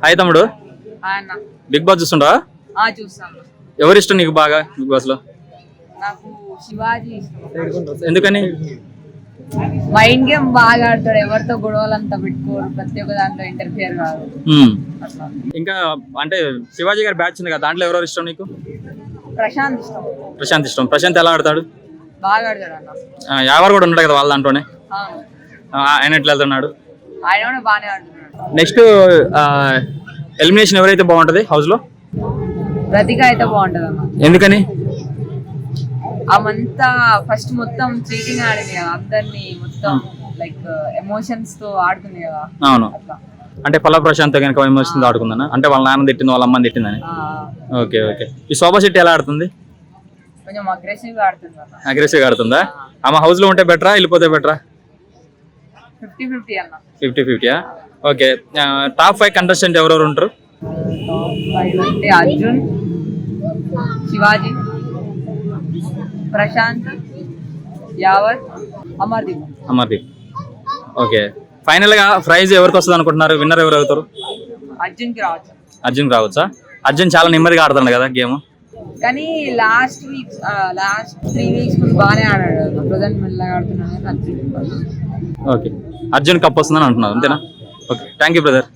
Hi తమ్ముడు, అన్న big boss చూస్తుంటావా? చూస్తాను. ఎవరు ఇష్టం నీకు బాగా బిగ్ బాస్ లో? నాకు శివాజీ ఇష్టం. ఎందుకని? మైండ్ గేమ్ బాగా ఆడతాడు, ఎవరితో గొడవలంతా పెట్టుకోరు, ప్రతి ఒక్క దాంట్లో ఇంటర్ఫియర్ కాదు. అట్లా. ఇంకా అంటే శివాజీ గారి బ్యాచ్ ఉంది కదా, దాంట్లో ఎవరెవరు ఇష్టం నీకు? ప్రశాంత్ ఇష్టం. ప్రశాంత్ ఇష్టం. ప్రశాంత్ ఎలా ఆడతాడు? బాగా ఆడతాడు అన్న. యావర్ కూడా ఉన్నాడు కదా వాళ్ళ దాంట్లోనే, అవును. ఆయన ఎట్లా వెళ్తున్నాడు? ఆయన కూడా బాగానే ఆడుతున్నాడు. నెక్స్ట్ ఎలిమినేషన్ ఎవరైతే బాగుంటది హౌస్ లో? ప్రతిక అయితే బాగుంటది అన్న. ఎందుకని? ఆమంతా ఫస్ట్ మొత్తం చీటింగ్ ఆడింది కదా, అందరినీ మొత్తం లైక్ ఎమోషన్స్ తో ఆడుతుంది కదా. అవును. అట్లా. అంటే పల్ల ప్రశాంత్ కనుక ఎమోషన్ ఆడుకుందన్న, అంటే వాళ్ళ నాన్న తిట్టింది, వాళ్ళ అమ్మని తిట్టిందని. Okay okay. ఈ శోభా శెట్టి ఎలా ఆడుతుంది? కొంచెం అగ్రెసివ్ గా ఆడుతుంది అన్న. అగ్రెసివ్ గా ఆడుతుందా? ఆమె హౌస్ లో ఉంటే బెటరా, వెళ్ళిపోతే బెటరా? 50-50 అన్న. 50-50. ఓకే. టాప్ 5 కంటెస్టెంట్ ఎవరెవరు ఉంటారు? అంటే అర్జున్, శివాజీ, ప్రశాంత్, యావర్, అమర్దీప్. అమర్దీప్. ఓకే. ఫైనల్ గా ప్రైజ్ ఎవరికి వస్తుంది అనుకుంటున్నారు? విన్నర్ ఎవరు అవుతారు? అర్జున్కి రావచ్చు. అర్జున్ రావచ్చా? అర్జున్ చాలా నెమ్మదిగా ఆడుతున్నాడు కదా గేమ్. కానీ లాస్ట్ 3 వీక్స్ ముందు బాగానే ఆడాడు, ప్రజెంట్ మెల్లగా ఆడుతున్నాడు. ఓకే. అర్జున్ కప్ వస్తుందని అంటున్నారు, అంతేనా? Okay, thank you brother.